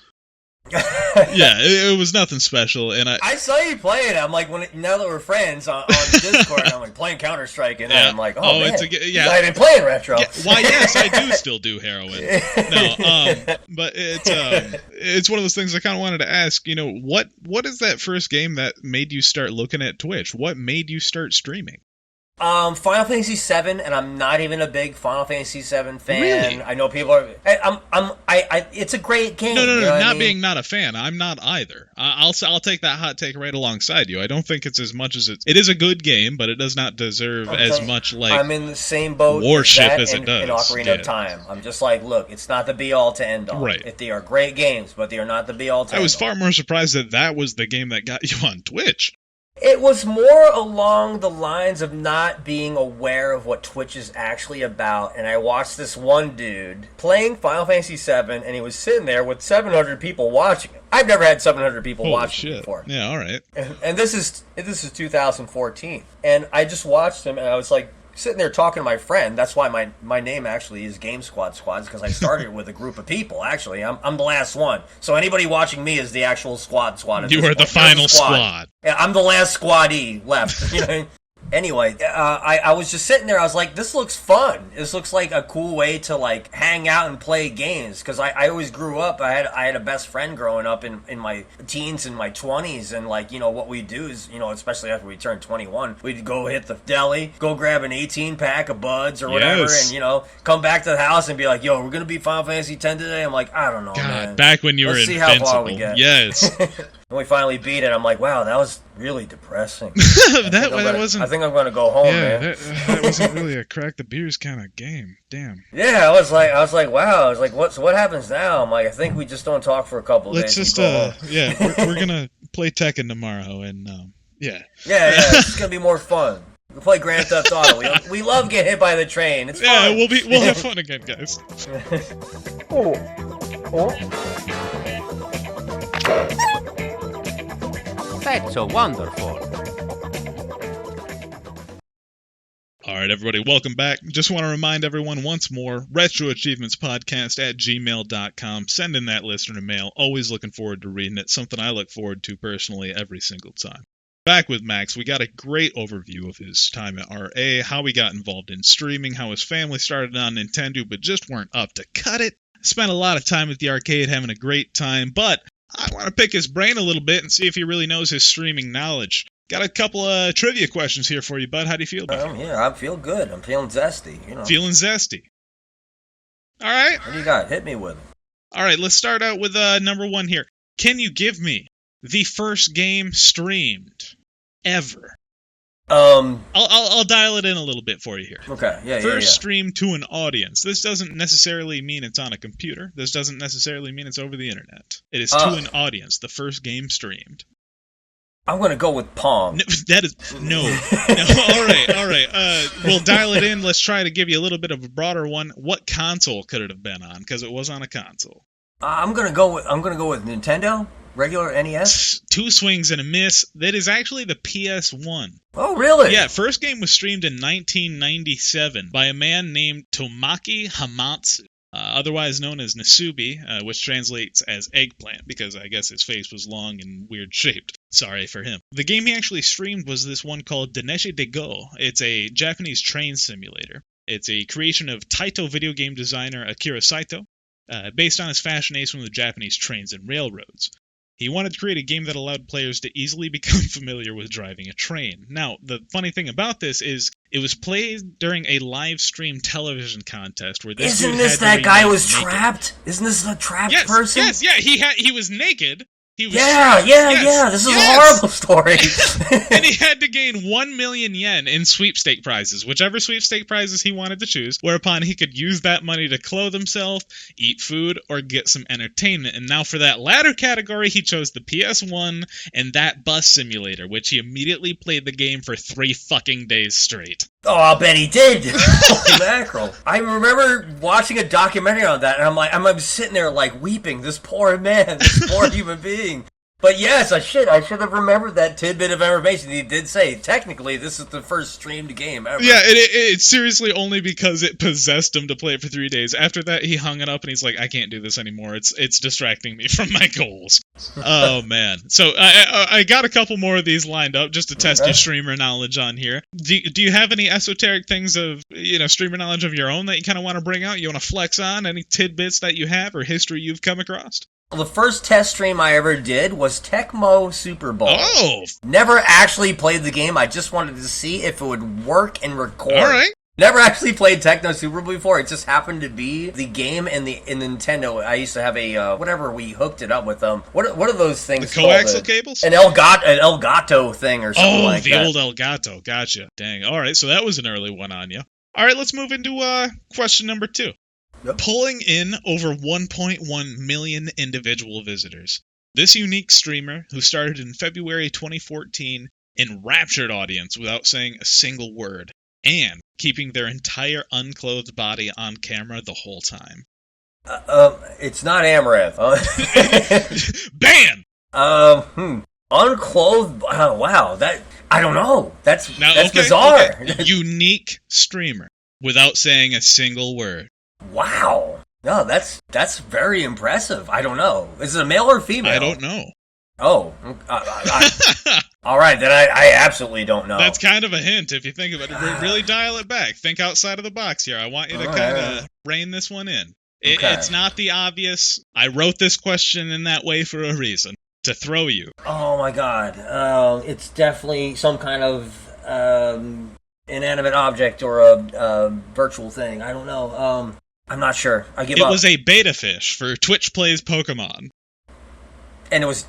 Yeah, it was nothing special, and I saw you play it. I'm like, now that we're friends on Discord, I'm like playing Counter-Strike, and then I'm like, oh man, I've been playing retro. Yeah, why? Yes, I do still do heroin. No, but it's one of those things I kind of wanted to ask. You know, what is that first game that made you start looking at Twitch? What made you start streaming? Final Fantasy VII, and I'm not even a big Final Fantasy VII fan. Really? I know people are. It's a great game. No, you know not being not a fan. I'm not either. I'll take that hot take right alongside you. I don't think it's as much as it is a good game, but it does not deserve as much like. I'm in the same boat. Warship as it does. In Ocarina of Time, I'm just like, look, it's not the be all to end all. Right. If they are great games, but they are not the be all to end all. I was far more surprised that was the game that got you on Twitch. It was more along the lines of not being aware of what Twitch is actually about, and I watched this one dude playing Final Fantasy VII, and he was sitting there with 700 people watching him. I've never had 700 people Holy watching shit. before. Yeah, all right. And this is 2014, and I just watched him, and I was like, sitting there talking to my friend. That's why my name actually is Game Squads, because I started with a group of people. Actually, I'm the last one. So anybody watching me is the actual squad. You are the final squad. Yeah, I'm the last squadee left. You know. Anyway, I was just sitting there. I was like, this looks fun. This looks like a cool way to like hang out and play games. Because I always grew up. I had a best friend growing up in my teens and my 20s. And like, you know, what we do is, you know, especially after we turned 21, we'd go hit the deli, go grab an 18-pack of buds or whatever. Yes. And, you know, come back to the house and be like, yo, we're going to be Final Fantasy X today. I'm like, I don't know, God, man. back when you Let's were see invincible. how far we get. Yes. When we finally beat it, I'm like, wow, that was really depressing. that wasn't. I think I'm going to go home, yeah, man. that wasn't really a crack the beers kind of game. Damn. Yeah, I was like, wow. I was like, what happens now? I'm like, I think we just don't talk for a couple Let's days. just we're gonna play Tekken tomorrow, and yeah. Yeah, it's gonna be more fun. We'll play Grand Theft Auto. We love getting hit by the train. It's fun. Yeah, we'll have fun again, guys. That's so wonderful. All right, everybody, welcome back. Just want to remind everyone once more, retroachievementspodcast@gmail.com. Send in that listener mail. Always looking forward to reading it. Something I look forward to personally every single time. Back with Max, we got a great overview of his time at RA, how he got involved in streaming, how his family started on Nintendo but just weren't up to cut it. Spent a lot of time at the arcade having a great time, but I want to pick his brain a little bit and see if he really knows his streaming knowledge. Got a couple of trivia questions here for you, bud. How do you feel about it? Yeah, I feel good. I'm feeling zesty. You know. Feeling zesty. All right. What do you got? Hit me with it. All right, let's start out with number one here. Can you give me the first game streamed ever? I'll dial it in a little bit for you here. Okay, yeah. First streamed to an audience. This doesn't necessarily mean it's on a computer. This doesn't necessarily mean it's over the internet. It is to an audience. The first game streamed. I'm gonna go with Pong. No, that is no. All right. We'll dial it in. Let's try to give you a little bit of a broader one. What console could it have been on? Because it was on a console. I'm gonna go with Nintendo. Regular NES? Two swings and a miss. That is actually the PS1. Oh, really? Yeah, first game was streamed in 1997 by a man named Tomaki Hamatsu, otherwise known as Nasubi, which translates as eggplant, because I guess his face was long and weird shaped. Sorry for him. The game he actually streamed was this one called Deneshi de Go. It's a Japanese train simulator. It's a creation of Taito video game designer Akira Saito, based on his fascination with Japanese trains and railroads. He wanted to create a game that allowed players to easily become familiar with driving a train. Now, the funny thing about this is it was played during a live stream television contest where this Isn't this that guy was trapped? Isn't this the trapped person? Yes, he was naked. He was yeah. This is a horrible story. And he had to gain 1 million yen in sweepstake prizes, whichever sweepstake prizes he wanted to choose, whereupon he could use that money to clothe himself, eat food, or get some entertainment. And now for that latter category, he chose the PS1 and that bus simulator, which he immediately played the game for 3 fucking days straight. Oh, I'll bet he did. Holy mackerel. I remember watching a documentary on that, and I'm sitting there like weeping. This poor man, this poor human being. But yes, I should have remembered that tidbit of information. He did say, technically, this is the first streamed game ever. Yeah, it's seriously only because it possessed him to play it for 3 days. After that, he hung it up and he's like, I can't do this anymore. It's distracting me from my goals. Oh, man. So I got a couple more of these lined up just to test your streamer knowledge on here. Do you have any esoteric things of, streamer knowledge of your own that you kind of want to bring out? You want to flex on? Any tidbits that you have or history you've come across? The first test stream I ever did was Tecmo Super Bowl. Oh! Never actually played the game. I just wanted to see if it would work and record. All right. Never actually played Tecmo Super Bowl before. It just happened to be the game in Nintendo. I used to have a whatever we hooked it up with. What are those things? The coaxial cables? An Elgato thing or something like that. Oh, the old Elgato. Gotcha. Dang. All right. So that was an early one on you. All right. Let's move into question number 2. Yep. Pulling in over 1.1 million individual visitors. This unique streamer, who started in February 2014, enraptured audience without saying a single word, and keeping their entire unclothed body on camera the whole time. It's not Amaranth. Ban! Unclothed. Oh, wow. That I don't know. That's bizarre. Okay. Unique streamer without saying a single word. Wow. No, that's very impressive. I don't know. Is it a male or female? I don't know. Oh. All right, then I absolutely don't know. That's kind of a hint if you think about it. Really dial it back. Think outside of the box here. I want you to kind of rein this one in. It's not the obvious. I wrote this question in that way for a reason. To throw you. Oh my god. It's definitely some kind of inanimate object or a virtual thing. I don't know. I'm not sure. I give up. It was a beta fish for Twitch Plays Pokemon. And it was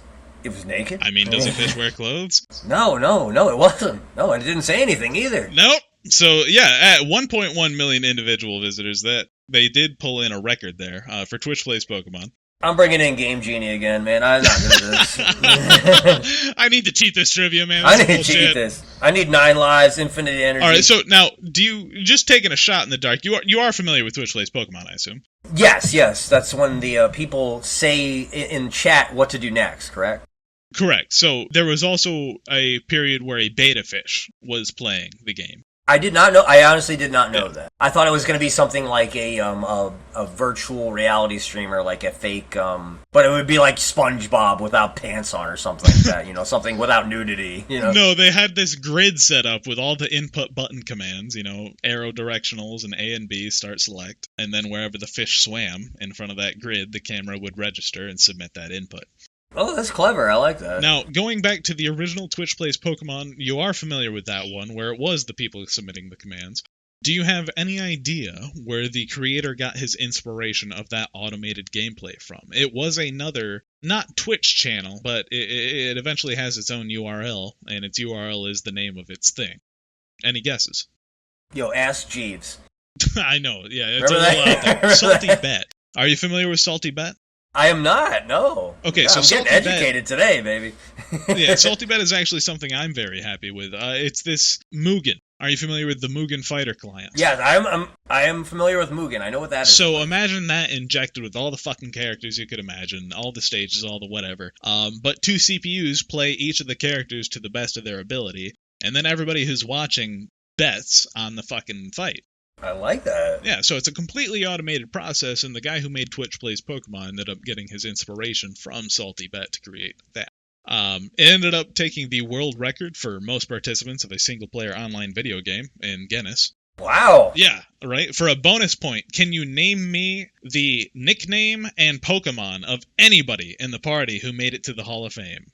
naked? I mean, does a fish wear clothes? No, it wasn't. No, and it didn't say anything either. Nope. So, yeah, at 1.1 million individual visitors, that they did pull in a record there for Twitch Plays Pokemon. I'm bringing in Game Genie again, man. I'm not good at this. I need to cheat this trivia, man. I need to cheat this. I need 9 lives, infinite energy. All right, so now, do you just taking a shot in the dark? You are familiar with Twitch Plays Pokemon, I assume. Yes. That's when the people say in chat what to do next, correct? Correct. So there was also a period where a beta fish was playing the game. I did not know. I honestly did not know that. I thought it was going to be something like a virtual reality streamer, like a fake, but it would be like SpongeBob without pants on or something like that. Something without nudity. No, they had this grid set up with all the input button commands. Arrow directionals and A and B, start, select, and then wherever the fish swam in front of that grid, the camera would register and submit that input. Oh, that's clever. I like that. Now, going back to the original Twitch Plays Pokemon, you are familiar with that one, where it was the people submitting the commands. Do you have any idea where the creator got his inspiration of that automated gameplay from? It was another, not Twitch channel, but it eventually has its own URL, and its URL is the name of its thing. Any guesses? Yo, ask Jeeves. I know, yeah, it's a little out there. Salty Bet. Are you familiar with Salty Bet? I am not, no. Okay, yeah, so I'm getting educated today, baby. Yeah, Salty Bet is actually something I'm very happy with. It's this Mugen. Are you familiar with the Mugen Fighter client? Yeah, I am familiar with Mugen. I know what that is. So imagine that injected with all the fucking characters you could imagine, all the stages, all the whatever. But 2 CPUs play each of the characters to the best of their ability, and then everybody who's watching bets on the fucking fight. I like that. Yeah, so it's a completely automated process, and the guy who made Twitch Plays Pokemon ended up getting his inspiration from Salty Bet to create that. It ended up taking the world record for most participants of a single-player online video game in Guinness. Wow. Yeah, right? For a bonus point, can you name me the nickname and Pokemon of anybody in the party who made it to the Hall of Fame?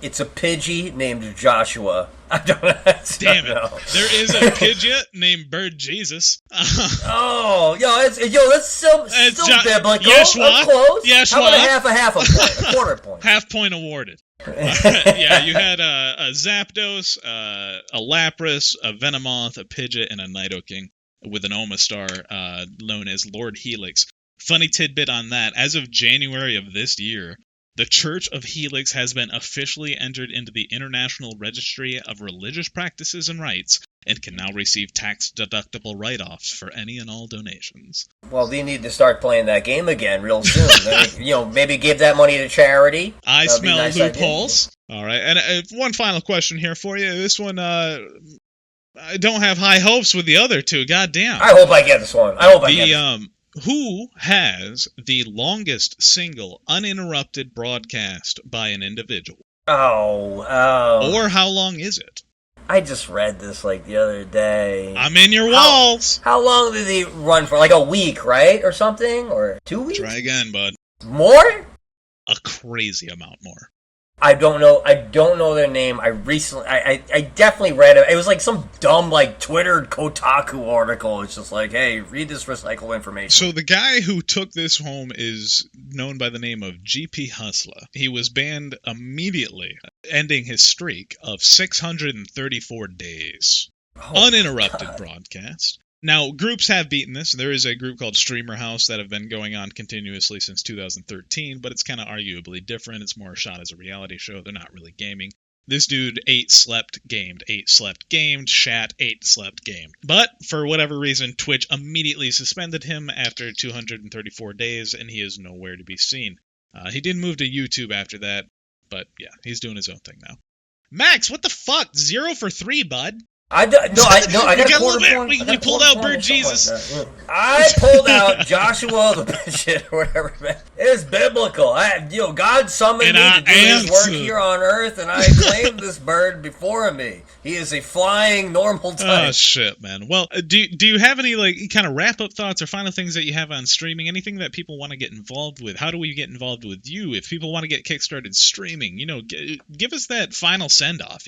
It's a Pidgey named Joshua. I don't know. Damn it. There is a Pidgeot named Bird Jesus. That's still biblical. Yeshua. Close. Yeshua. How about a point? A quarter point. Half point awarded. Yeah, you had a Zapdos, a Lapras, a Venomoth, a Pidgeot, and a Nidoking with an Omastar known as Lord Helix. Funny tidbit on that, as of January of this year, the Church of Helix has been officially entered into the International Registry of Religious Practices and Rites and can now receive tax-deductible write-offs for any and all donations. Well, they need to start playing that game again real soon. Maybe give that money to charity. I That'd be smell nice loopholes. All right, and one final question here for you. This one, I don't have high hopes with the other two. Goddamn. I hope I get this one. Who has the longest single uninterrupted broadcast by an individual? Or how long is it? I just read this the other day. I'm in your walls. How long did he run for? Like a week, right? Or something? Or 2 weeks? Try again, bud. More? A crazy amount more. I don't know their name. I definitely read it. It was like some dumb Twitter Kotaku article. It's just like, hey, read this recycled information. So the guy who took this home is known by the name of GP Hustler. He was banned immediately, ending his streak of 634 days. Uninterrupted broadcast. Now, groups have beaten this. There is a group called Streamer House that have been going on continuously since 2013, but it's kind of arguably different. It's more shot as a reality show. They're not really gaming. This dude ate, slept, gamed, shat, ate, slept, gamed. But, for whatever reason, Twitch immediately suspended him after 234 days, and he is nowhere to be seen. He did move to YouTube after that, but yeah, he's doing his own thing now. Max, what the fuck? 0 for 3, bud. I got a quarter point. We pulled out Bird Jesus. I pulled out Joshua the shit or whatever, man. It is biblical. God summoned me to do his work here on earth, and I claimed this bird before me. He is a flying normal type. Oh, shit, man. Well, do you have any kind of wrap-up thoughts or final things that you have on streaming? Anything that people want to get involved with? How do we get involved with you? If people want to get kickstarted streaming, give us that final send-off,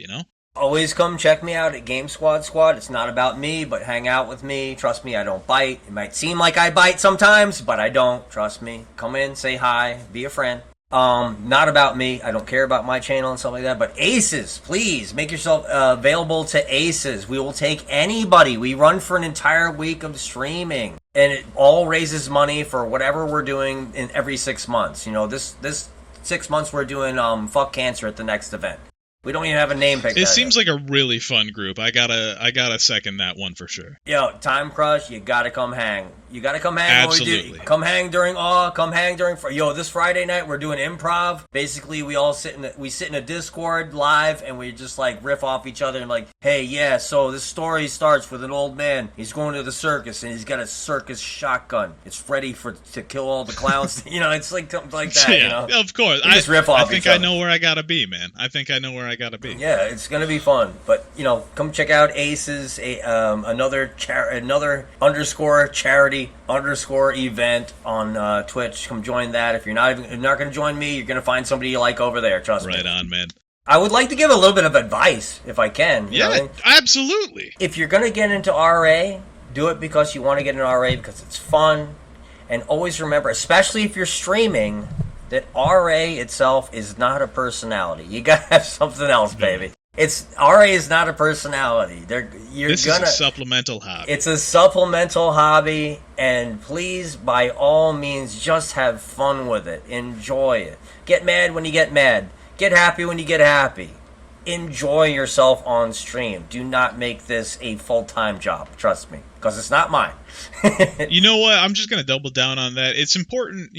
Always come check me out at Game Squad. It's not about me, but hang out with me. Trust me, I don't bite. It might seem like I bite sometimes, but I don't. Trust me. Come in, say hi, be a friend. Not about me. I don't care about my channel and stuff like that. But Aces, please make yourself available to Aces. We will take anybody. We run for an entire week of streaming, and it all raises money for whatever we're doing in every 6 months. This 6 months we're doing fuck cancer at the next event. We don't even have a name picked. It seems like a really fun group. I gotta second that one for sure. Yo, Time Crush, you gotta come hang. You gotta come hang. Absolutely. Come hang during Awe. Come hang during. Yo, this Friday night we're doing improv. Basically, we all sit in a Discord live, and we just riff off each other and hey, yeah. So this story starts with an old man. He's going to the circus, and he's got a circus shotgun. It's ready to kill all the clowns. It's like something like that. Yeah, of course. We just riff off. I think I know where I gotta be, man. I think I know where I gotta be. Yeah, it's gonna be fun. But come check out Aces, another underscore charity underscore event on Twitch. Come join that. If you're not gonna join me, you're gonna find somebody you like over there. Trust me. Right on, man. I would like to give a little bit of advice if I can. Yeah, absolutely. If you're gonna get into RA, do it because you want to get into RA because it's fun. And always remember, especially if you're streaming, that RA itself is not a personality. You gotta have something else, baby. RA is not a personality. This is a supplemental hobby. It's a supplemental hobby, and please, by all means, just have fun with it. Enjoy it. Get mad when you get mad. Get happy when you get happy. Enjoy yourself on stream. Do not make this a full-time job. Trust me, because it's not mine. You know what? I'm just going to double down on that. It's important,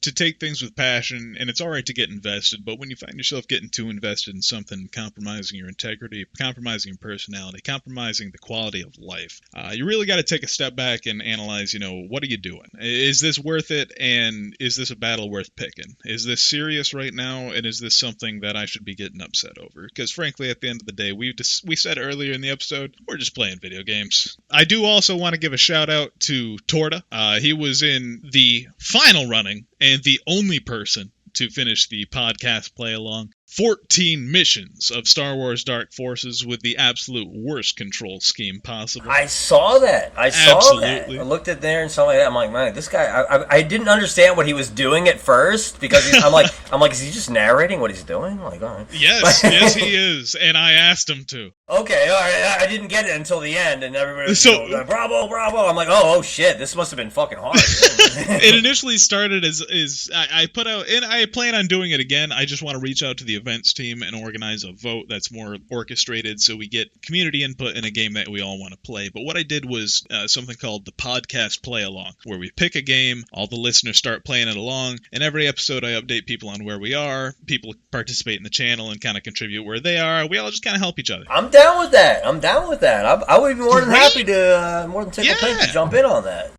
to take things with passion, and it's all right to get invested, but when you find yourself getting too invested in something, compromising your integrity, compromising your personality, compromising the quality of life, you really got to take a step back and analyze, what are you doing? Is this worth it, and is this a battle worth picking? Is this serious right now, and is this something that I should be getting upset over? Because frankly, at the end of the day, we said earlier in the episode, we're just playing video games. I do also want to give a shout out to Torta. He was in the final running and the only person to finish the podcast play along. 14 missions of Star Wars Dark Forces with the absolute worst control scheme possible. I saw that. Absolutely. I looked at there and stuff like that. I'm like, man, this guy. I didn't understand what he was doing at first because I'm like, is he just narrating what he's doing? I'm like, all right. Yes, he is, and I asked him to. Okay, all right. I didn't get it until the end, and everybody was like, bravo. I'm like, oh shit, this must have been fucking hard. It initially started as I put out, and I plan on doing it again. I just want to reach out to the the events team and organize a vote that's more orchestrated so we get community input in a game that we all want to play. But what I did was something called the podcast play along, where we pick a game, all the listeners start playing it along, and every episode I update people on where we are. People participate in the channel and kind of contribute where they are. We all just kind of help each other. I'm down with that. I would be more than happy to, more than tickle pink to jump in on that.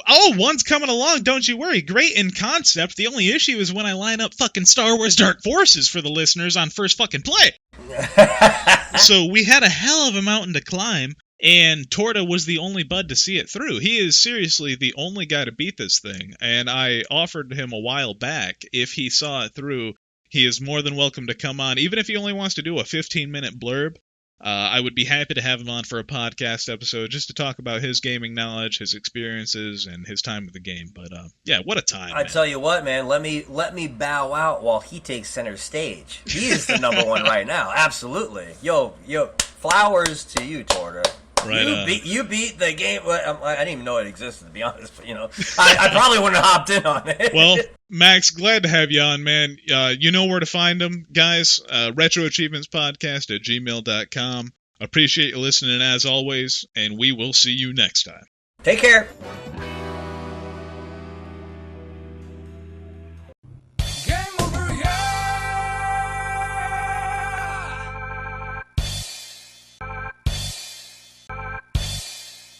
Oh, one's coming along, don't you worry. Great in concept. The only issue is when I line up fucking Star Wars Dark Forces for the listeners on first fucking play. So we had a hell of a mountain to climb, and Torta was the only bud to see it through. He is seriously the only guy to beat this thing, and I offered him a while back, if he saw it through, he is more than welcome to come on, even if he only wants to do a 15-minute blurb. I would be happy to have him on for a podcast episode just to talk about his gaming knowledge, his experiences, and his time with the game. But yeah, what a time! I tell you what, man. Let me bow out while he takes center stage. He is the number one right now. Absolutely. Yo, flowers to you, Torta. Right, you beat the game. I didn't even know it existed, to be honest. But, I probably wouldn't have hopped in on it. Well, Max, glad to have you on, man. You know where to find them, guys. retroachievementspodcast@gmail.com. Appreciate you listening as always, and we will see you next time. Take care.